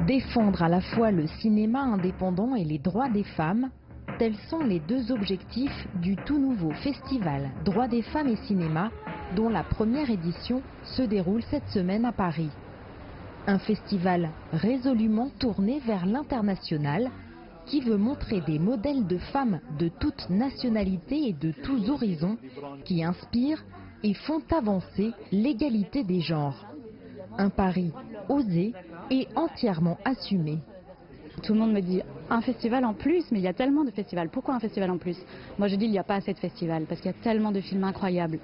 Défendre à la fois le cinéma indépendant et les droits des femmes, tels sont les deux objectifs du tout nouveau festival Droits des femmes et cinéma, dont la première édition se déroule cette semaine à Paris. Un festival résolument tourné vers l'international, qui veut montrer des modèles de femmes de toutes nationalités et de tous horizons, qui inspirent et font avancer l'égalité des genres. Un pari osé et entièrement assumé. Tout le monde me dit un festival en plus, mais il y a tellement de festivals. Pourquoi un festival en plus? Moi je dis il n'y a pas assez de festivals, parce qu'il y a tellement de films incroyables.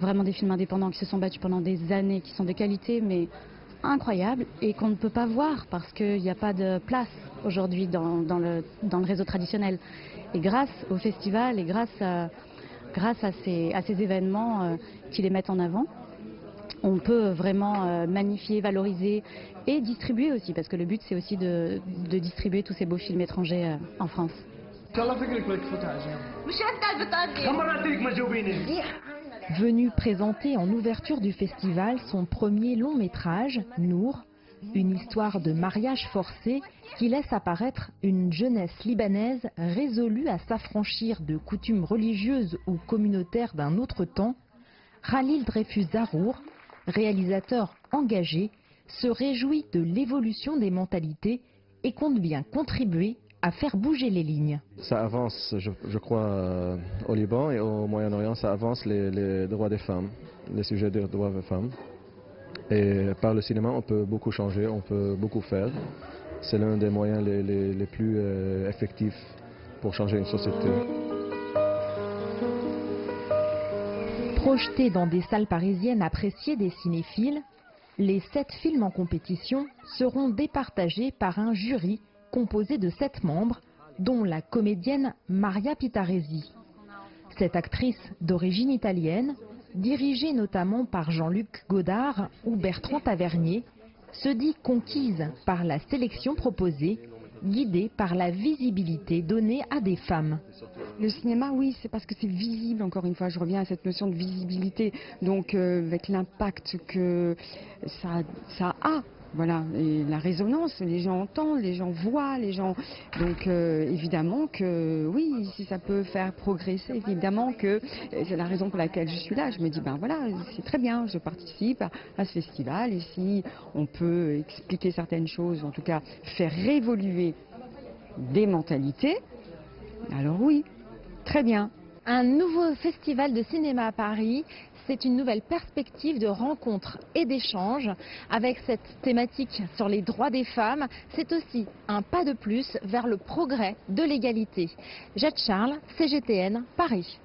Vraiment des films indépendants qui se sont battus pendant des années, qui sont de qualité, mais incroyables, et qu'on ne peut pas voir parce qu'il n'y a pas de place aujourd'hui dans le réseau traditionnel. Et grâce au festival et grâce à ces événements qui les mettent en avant, on peut vraiment magnifier, valoriser et distribuer aussi, parce que le but c'est aussi de distribuer tous ces beaux films étrangers en France. Venu présenter en ouverture du festival son premier long métrage, Nour, une histoire de mariage forcé qui laisse apparaître une jeunesse libanaise résolue à s'affranchir de coutumes religieuses ou communautaires d'un autre temps, Khalil Dreyfus Zarour, réalisateur engagé, se réjouit de l'évolution des mentalités et compte bien contribuer à faire bouger les lignes. Ça avance, je crois, au Liban et au Moyen-Orient, ça avance les droits des femmes, les sujets des droits des femmes. Et par le cinéma, on peut beaucoup changer, on peut beaucoup faire. C'est l'un des moyens les plus effectifs pour changer une société. Projetés dans des salles parisiennes appréciées des cinéphiles, les 7 films en compétition seront départagés par un jury composé de 7 membres, dont la comédienne Maria Pitaresi. Cette actrice d'origine italienne, dirigée notamment par Jean-Luc Godard ou Bertrand Tavernier, se dit conquise par la sélection proposée, guidée par la visibilité donnée à des femmes. Le cinéma, oui, c'est parce que c'est visible, encore une fois, je reviens à cette notion de visibilité, donc avec l'impact que ça a. Voilà, et la résonance, les gens entendent, les gens voient, les gens... Donc évidemment que oui, si ça peut faire progresser, évidemment que c'est la raison pour laquelle je suis là. Je me dis, ben voilà, c'est très bien, je participe à ce festival, et si on peut expliquer certaines choses, en tout cas faire évoluer des mentalités, alors oui, très bien. Un nouveau festival de cinéma à Paris, c'est une nouvelle perspective de rencontres et d'échanges. Avec cette thématique sur les droits des femmes, c'est aussi un pas de plus vers le progrès de l'égalité. Jade Charles, CGTN, Paris.